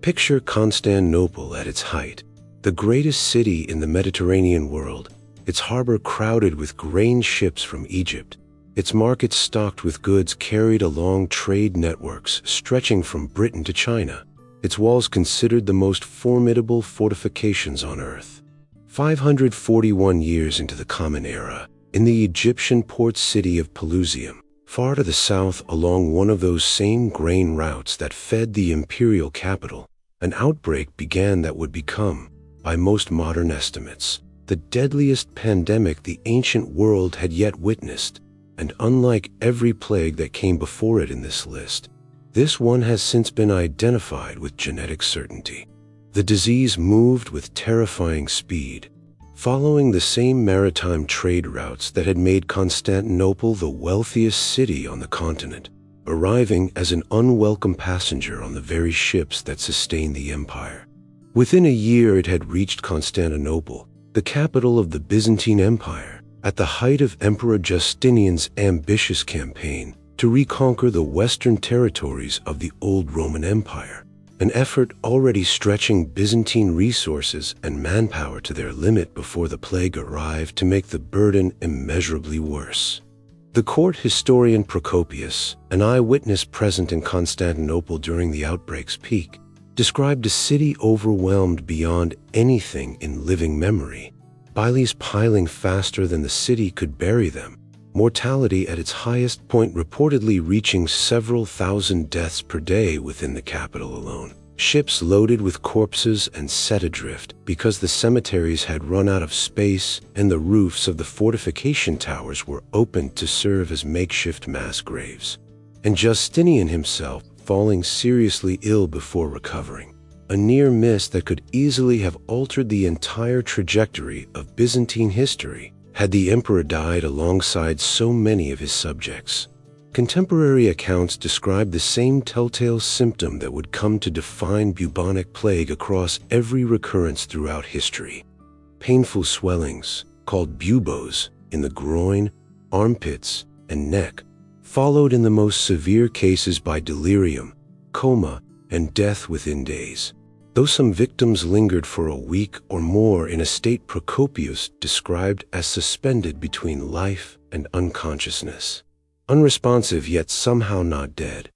Picture Constantinople at its height, the greatest city in the Mediterranean world, its harbor crowded with grain ships from Egypt, its markets stocked with goods carried along trade networks stretching from Britain to China, its walls considered the most formidable fortifications on earth. 541 years into the Common Era, in the Egyptian port city of Pelusium, far to the south along one of those same grain routes that fed the imperial capital, an outbreak began that would become, by most modern estimates, the deadliest pandemic the ancient world had yet witnessed, and unlike every plague that came before it in this list, this one has since been identified with genetic certainty. The disease moved with terrifying speed, following the same maritime trade routes that had made Constantinople the wealthiest city on the continent, arriving as an unwelcome passenger on the very ships that sustained the empire. Within a year it had reached Constantinople, the capital of the Byzantine Empire, at the height of Emperor Justinian's ambitious campaign to reconquer the western territories of the old Roman Empire, an effort already stretching Byzantine resources and manpower to their limit before the plague arrived to make the burden immeasurably worse. The court historian Procopius, an eyewitness present in Constantinople during the outbreak's peak, described a city overwhelmed beyond anything in living memory, bodies piling faster than the city could bury them, mortality at its highest point reportedly reaching several thousand deaths per day within the capital alone. Ships loaded with corpses and set adrift because the cemeteries had run out of space and the roofs of the fortification towers were opened to serve as makeshift mass graves. And Justinian himself falling seriously ill before recovering, a near miss that could easily have altered the entire trajectory of Byzantine history had the emperor died alongside so many of his subjects. Contemporary accounts describe the same telltale symptom that would come to define bubonic plague across every recurrence throughout history. Painful swellings, called buboes, in the groin, armpits, and neck, followed in the most severe cases by delirium, coma, and death within days. Though some victims lingered for a week or more in a state Procopius described as suspended between life and unconsciousness. Unresponsive yet somehow not dead.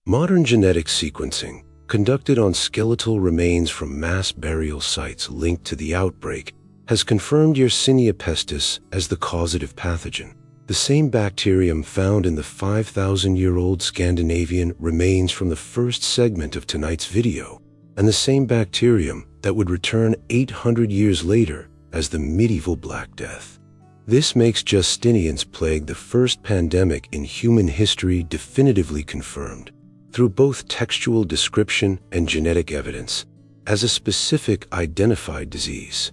Modern genetic sequencing, conducted on skeletal remains from mass burial sites linked to the outbreak, has confirmed Yersinia pestis as the causative pathogen. The same bacterium found in the 5,000-year-old Scandinavian remains from the first segment of tonight's video, and the same bacterium that would return 800 years later as the medieval Black Death. This makes Justinian's plague the first pandemic in human history definitively confirmed, through both textual description and genetic evidence, as a specific identified disease.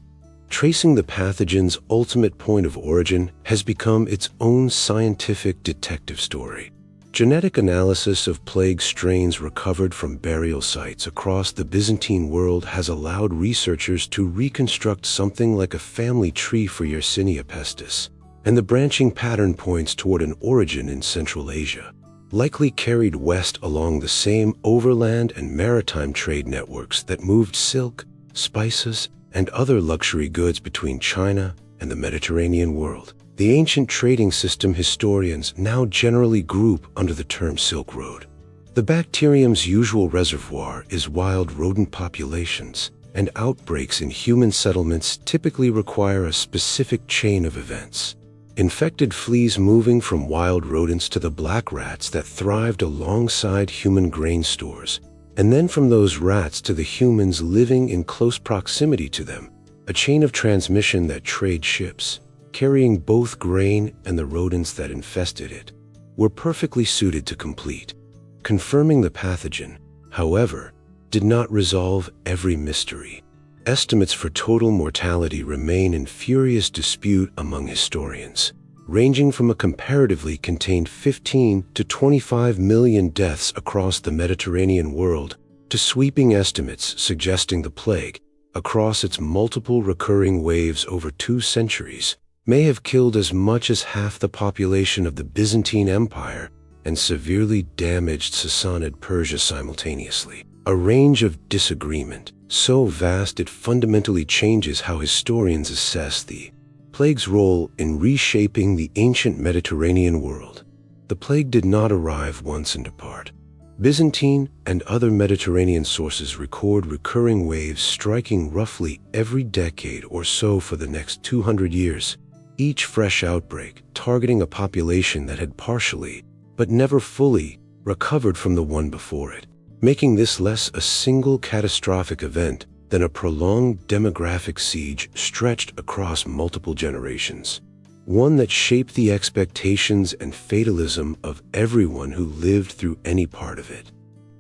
Tracing the pathogen's ultimate point of origin has become its own scientific detective story. Genetic analysis of plague strains recovered from burial sites across the Byzantine world has allowed researchers to reconstruct something like a family tree for Yersinia pestis, and the branching pattern points toward an origin in Central Asia, likely carried west along the same overland and maritime trade networks that moved silk, spices, and other luxury goods between China and the Mediterranean world. The ancient trading system historians now generally group under the term Silk Road. The bacterium's usual reservoir is wild rodent populations, and outbreaks in human settlements typically require a specific chain of events. Infected fleas moving from wild rodents to the black rats that thrived alongside human grain stores, and then from those rats to the humans living in close proximity to them, a chain of transmission that trade ships, carrying both grain and the rodents that infested it, were perfectly suited to complete. Confirming the pathogen, however, did not resolve every mystery. Estimates for total mortality remain in furious dispute among historians, ranging from a comparatively contained 15 to 25 million deaths across the Mediterranean world to sweeping estimates suggesting the plague, across its multiple recurring waves over 2 centuries, may have killed as much as half the population of the Byzantine Empire and severely damaged Sassanid Persia simultaneously. A range of disagreement, so vast it fundamentally changes how historians assess the plague's role in reshaping the ancient Mediterranean world. The plague did not arrive once and depart. Byzantine and other Mediterranean sources record recurring waves striking roughly every decade or so for the next 200 years, each fresh outbreak targeting a population that had partially, but never fully, recovered from the one before it, making this less a single catastrophic event than a prolonged demographic siege stretched across multiple generations, one that shaped the expectations and fatalism of everyone who lived through any part of it.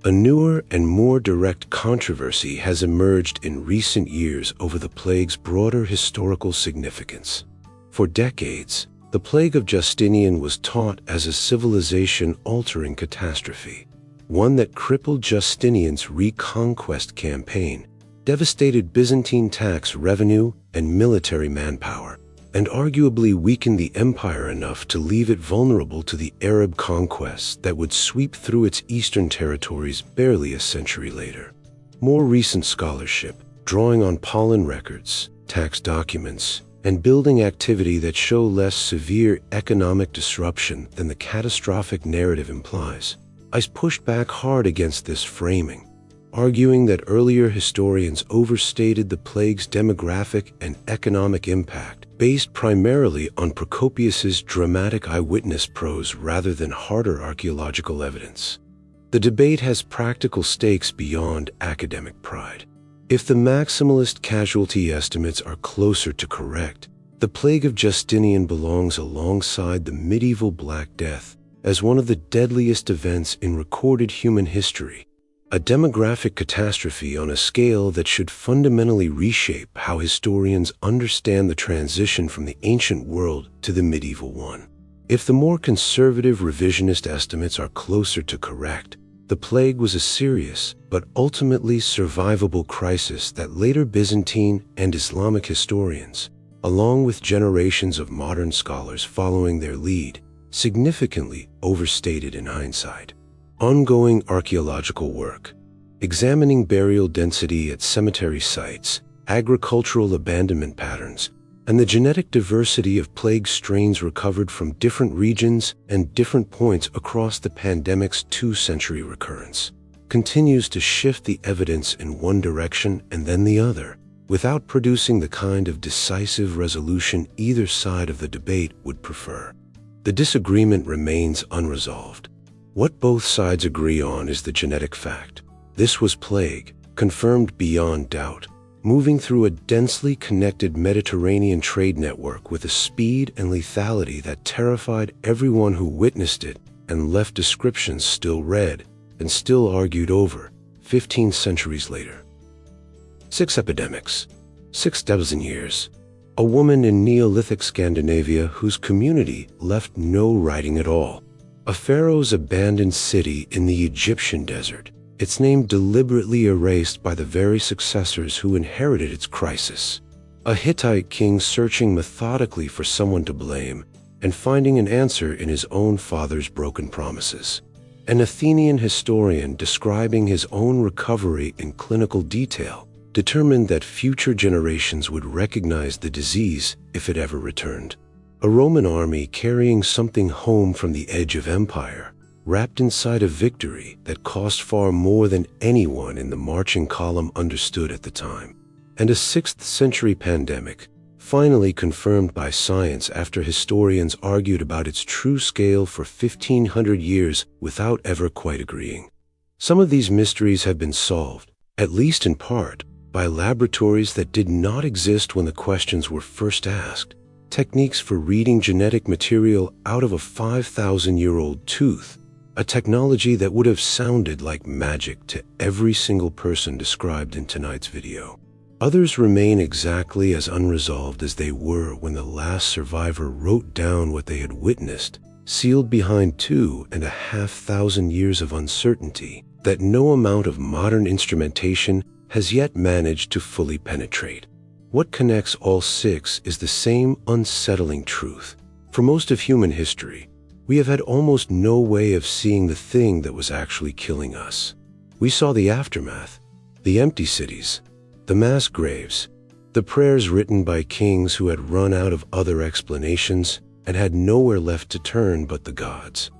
A newer and more direct controversy has emerged in recent years over the plague's broader historical significance. For decades, the Plague of Justinian was taught as a civilization-altering catastrophe, one that crippled Justinian's reconquest campaign, devastated Byzantine tax revenue and military manpower, and arguably weakened the empire enough to leave it vulnerable to the Arab conquests that would sweep through its eastern territories barely a century later. More recent scholarship, drawing on pollen records, tax documents, and building activity that show less severe economic disruption than the catastrophic narrative implies, has pushed back hard against this framing, arguing that earlier historians overstated the plague's demographic and economic impact, based primarily on Procopius's dramatic eyewitness prose rather than harder archaeological evidence. The debate has practical stakes beyond academic pride. If the maximalist casualty estimates are closer to correct, the Plague of Justinian belongs alongside the medieval Black Death as one of the deadliest events in recorded human history, a demographic catastrophe on a scale that should fundamentally reshape how historians understand the transition from the ancient world to the medieval one. If the more conservative revisionist estimates are closer to correct, the plague was a serious but ultimately survivable crisis that later Byzantine and Islamic historians, along with generations of modern scholars following their lead, significantly overstated in hindsight. Ongoing archaeological work, examining burial density at cemetery sites, agricultural abandonment patterns, and the genetic diversity of plague strains recovered from different regions and different points across the pandemic's 2-century recurrence, continues to shift the evidence in one direction and then the other, without producing the kind of decisive resolution either side of the debate would prefer. The disagreement remains unresolved. What both sides agree on is the genetic fact. This was plague, confirmed beyond doubt, moving through a densely connected Mediterranean trade network with a speed and lethality that terrified everyone who witnessed it and left descriptions still read and still argued over 15 centuries later. 6 epidemics, 6,000 years. A woman in Neolithic Scandinavia whose community left no writing at all. A pharaoh's abandoned city in the Egyptian desert, its name deliberately erased by the very successors who inherited its crisis. A Hittite king searching methodically for someone to blame and finding an answer in his own father's broken promises. An Athenian historian describing his own recovery in clinical detail, determined that future generations would recognize the disease if it ever returned. A Roman army carrying something home from the edge of empire, wrapped inside a victory that cost far more than anyone in the marching column understood at the time. And a 6th century pandemic, finally confirmed by science after historians argued about its true scale for 1,500 years without ever quite agreeing. Some of these mysteries have been solved, at least in part, by laboratories that did not exist when the questions were first asked. Techniques for reading genetic material out of a 5,000-year-old tooth, a technology that would have sounded like magic to every single person described in tonight's video. Others remain exactly as unresolved as they were when the last survivor wrote down what they had witnessed, sealed behind 2,500 years of uncertainty that no amount of modern instrumentation has yet managed to fully penetrate. What connects all 6 is the same unsettling truth. For most of human history, we have had almost no way of seeing the thing that was actually killing us. We saw the aftermath, the empty cities, the mass graves, the prayers written by kings who had run out of other explanations and had nowhere left to turn but the gods.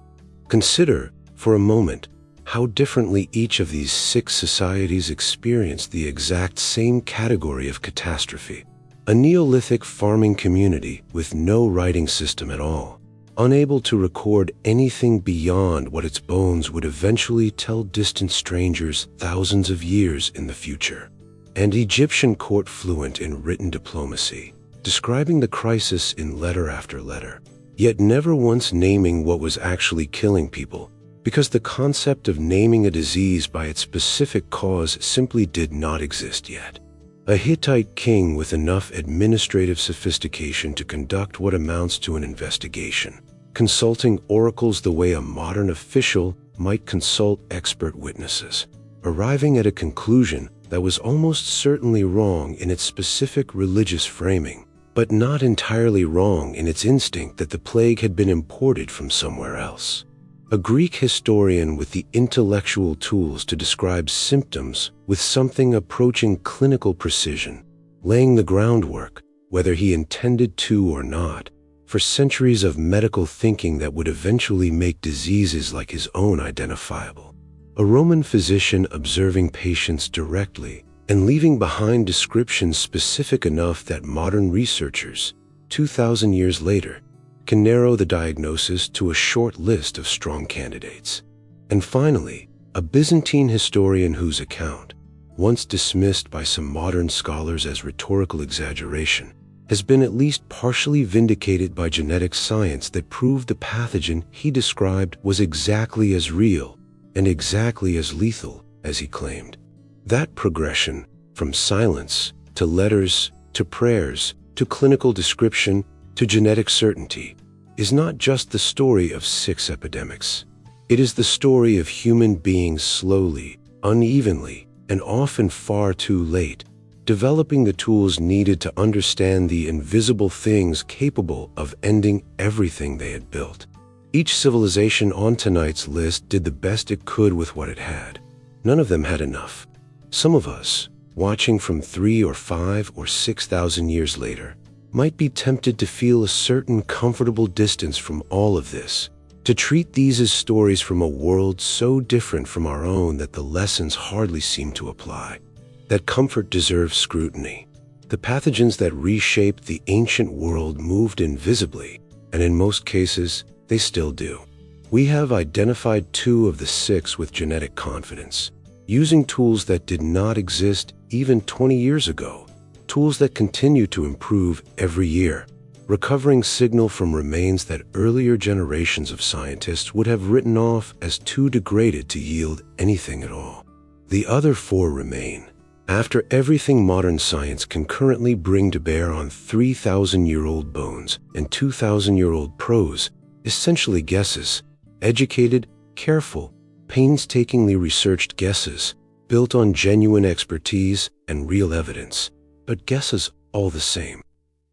Consider, for a moment, how differently each of these 6 societies experienced the exact same category of catastrophe. A Neolithic farming community with no writing system at all, unable to record anything beyond what its bones would eventually tell distant strangers thousands of years in the future. And Egyptian court fluent in written diplomacy, describing the crisis in letter after letter, yet never once naming what was actually killing people, because the concept of naming a disease by its specific cause simply did not exist yet. A Hittite king with enough administrative sophistication to conduct what amounts to an investigation, consulting oracles the way a modern official might consult expert witnesses, arriving at a conclusion that was almost certainly wrong in its specific religious framing, but not entirely wrong in its instinct that the plague had been imported from somewhere else. A Greek historian with the intellectual tools to describe symptoms with something approaching clinical precision, laying the groundwork, whether he intended to or not, for centuries of medical thinking that would eventually make diseases like his own identifiable. a Roman physician observing patients directly and leaving behind descriptions specific enough that modern researchers, 2,000 years later, can narrow the diagnosis to a short list of strong candidates. And finally, a Byzantine historian whose account, once dismissed by some modern scholars as rhetorical exaggeration, has been at least partially vindicated by genetic science that proved the pathogen he described was exactly as real and exactly as lethal as he claimed. That progression, from silence to letters to prayers to clinical description to genetic certainty, is not just the story of 6 epidemics. It is the story of human beings slowly, unevenly, and often far too late, developing the tools needed to understand the invisible things capable of ending everything they had built. Each civilization on tonight's list did the best it could with what it had. None of them had enough. Some of us, watching from 3 or 5 or 6,000 years later, might be tempted to feel a certain comfortable distance from all of this, to treat these as stories from a world so different from our own that the lessons hardly seem to apply. That comfort deserves scrutiny. The pathogens that reshaped the ancient world moved invisibly, and in most cases, they still do. We have identified 2 of the 6 with genetic confidence, using tools that did not exist even 20 years ago, tools that continue to improve every year, recovering signal from remains that earlier generations of scientists would have written off as too degraded to yield anything at all. The other 4 remain. After everything modern science can currently bring to bear on 3,000-year-old bones and 2,000-year-old prose, essentially guesses, educated, careful, painstakingly researched guesses, built on genuine expertise and real evidence, but guesses all the same.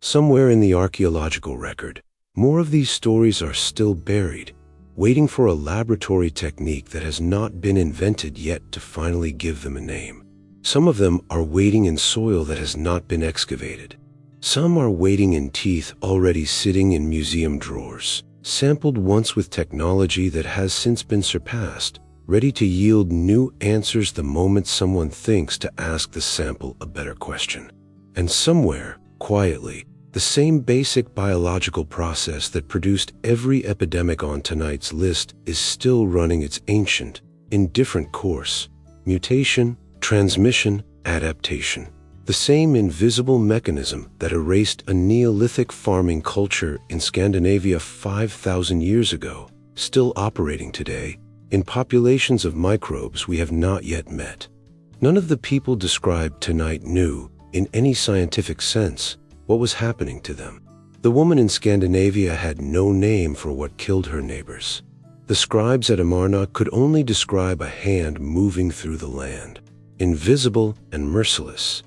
Somewhere in the archaeological record, more of these stories are still buried, waiting for a laboratory technique that has not been invented yet to finally give them a name. Some of them are waiting in soil that has not been excavated. Some are waiting in teeth already sitting in museum drawers, sampled once with technology that has since been surpassed, ready to yield new answers the moment someone thinks to ask the sample a better question. And somewhere, quietly, the same basic biological process that produced every epidemic on tonight's list is still running its ancient, indifferent course: mutation, transmission, adaptation. The same invisible mechanism that erased a Neolithic farming culture in Scandinavia 5,000 years ago, still operating today, in populations of microbes we have not yet met. None of the people described tonight knew, in any scientific sense, what was happening to them. The woman in Scandinavia had no name for what killed her neighbors. The scribes at Amarna could only describe a hand moving through the land, invisible and merciless.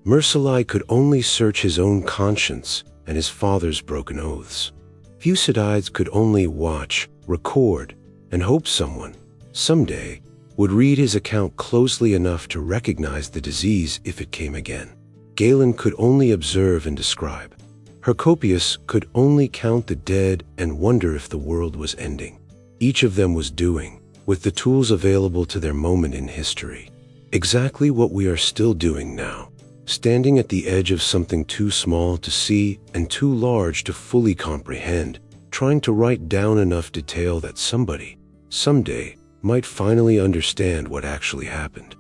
Mercilai could only search his own conscience and his father's broken oaths. Hittites could only watch, record, and hope someone, someday, would read his account closely enough to recognize the disease if it came again. Galen could only observe and describe. Hercopius could only count the dead and wonder if the world was ending. Each of them was doing, with the tools available to their moment in history, exactly what we are still doing now, standing at the edge of something too small to see and too large to fully comprehend, trying to write down enough detail that somebody, someday, might finally understand what actually happened.